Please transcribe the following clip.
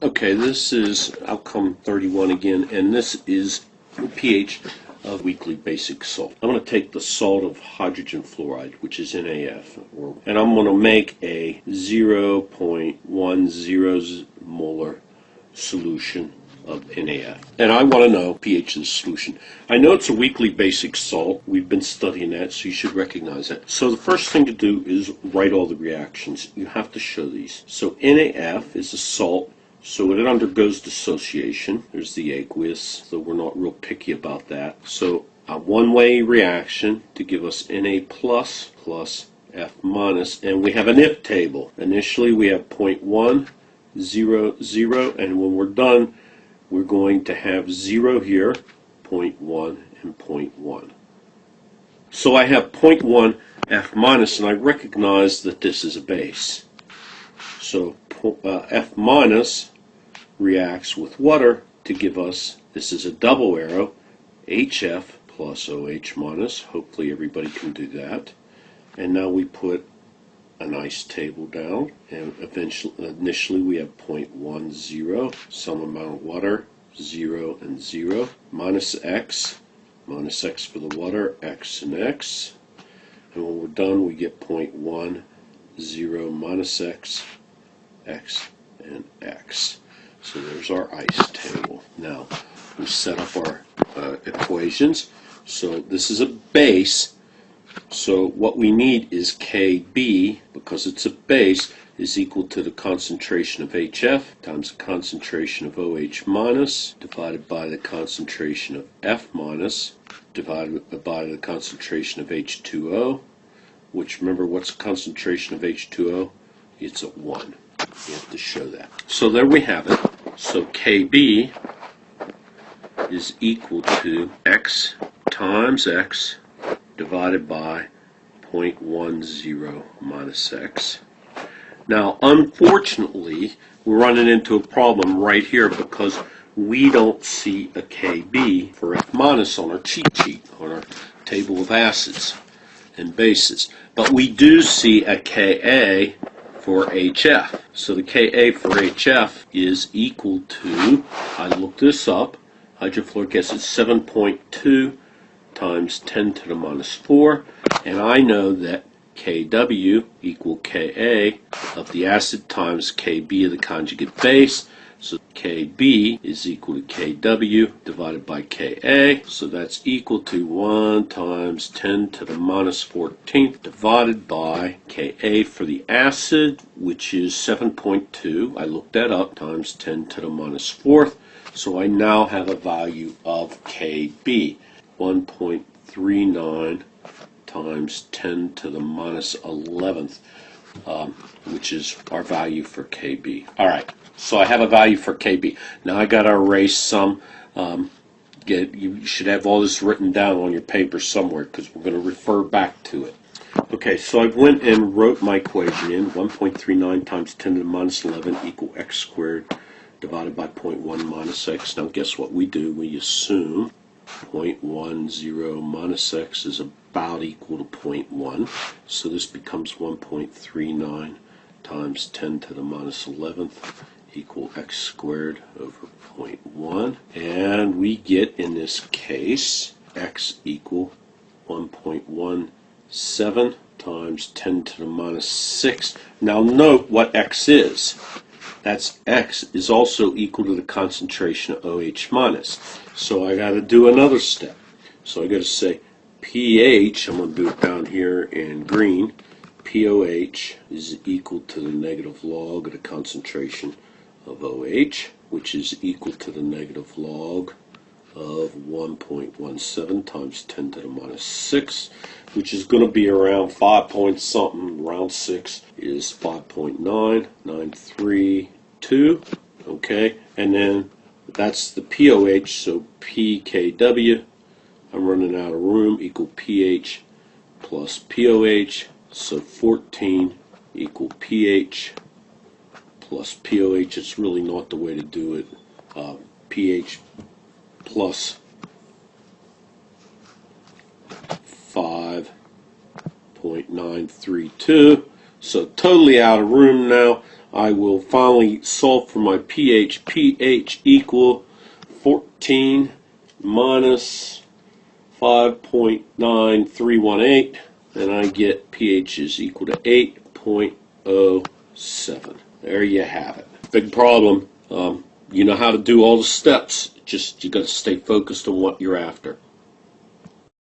Okay, this is outcome 31 again, and this is pH of weakly basic salt. I'm going to take the salt of hydrogen fluoride, which is NaF, and I'm going to make a 0.10 molar solution of NaF. And I want to know pH of the solution. I know it's a weakly basic salt. We've been studying that, so you should recognize that. So the first thing to do is write all the reactions. You have to show these. So NaF is a salt, so it undergoes dissociation. There's the aqueous, so we're not real picky about that. So a one-way reaction to give us Na plus plus F minus, and we have an if table. Initially we have 0.1, 0, 0, and when we're done, we're going to have 0 here, 0.1, and 0.1. So I have 0.1 F minus, and I recognize that this is a base. So F minus reacts with water to give us, this is a double arrow, HF plus OH minus. Hopefully everybody can do that. And now we put a nice table down, and initially we have 0.10, some amount of water, 0 and 0, minus x for the water, x and x, and when we're done we get 0.10 minus x, x and x. So there's our ice table. Now we set up our equations. So this is a base. So what we need is Kb, because it's a base, is equal to the concentration of HF times the concentration of OH minus divided by the concentration of F minus divided by the concentration of H2O, which, remember, what's the concentration of H2O? It's at 1. You have to show that. So there we have it. So Kb is equal to x times x divided by 0.10 minus x. Now, unfortunately, we're running into a problem right here because we don't see a Kb for F minus on our cheat sheet, on our table of acids and bases. But we do see a Ka for HF. So the Ka for HF is equal to, I looked this up, hydrofluoric acid 7.2 times 10 to the minus 4, and I know that Kw equal Ka of the acid times Kb of the conjugate base. So Kb is equal to Kw divided by Ka. So that's equal to 1 times 10 to the minus 14th divided by Ka for the acid, which is 7.2. I looked that up, times 10 to the minus 4th. So I now have a value of Kb. 1.39 times 10 to the minus 11th, which is our value for Kb. All right, so I have a value for Kb. Now I got to erase some. You should have all this written down on your paper somewhere because we're going to refer back to it. Okay, so I went and wrote my equation in. 1.39 times 10 to the minus 11 equal x squared divided by 0.1 minus x. Now guess what we do? We assume 0.10 minus x is about equal to 0.1. So this becomes 1.39 times 10 to the minus 11th equal x squared over 0.1. And we get, in this case, x equal 1.17 times 10 to the minus 6. Now note what x is. That's x is also equal to the concentration of OH minus. So I got to do another step. So I got to say pH, I'm going to do it down here in green, POH is equal to the negative log of the concentration of OH, which is equal to the negative log of 1.17 times 10 to the minus 6, which is going to be around 5 point something, around 6 is 5.9932, okay, and then that's the POH, so PKW, I'm running out of room, equal pH plus POH, so 14 equal pH plus POH. It's really not the way to do it. pH plus 5.932. So totally out of room now. I will finally solve for my pH. pH equal 14 minus 5.9318, and I get pH is equal to 8.07. There you have it. Big problem. You know how to do all the steps. Just you got to stay focused on what you're after.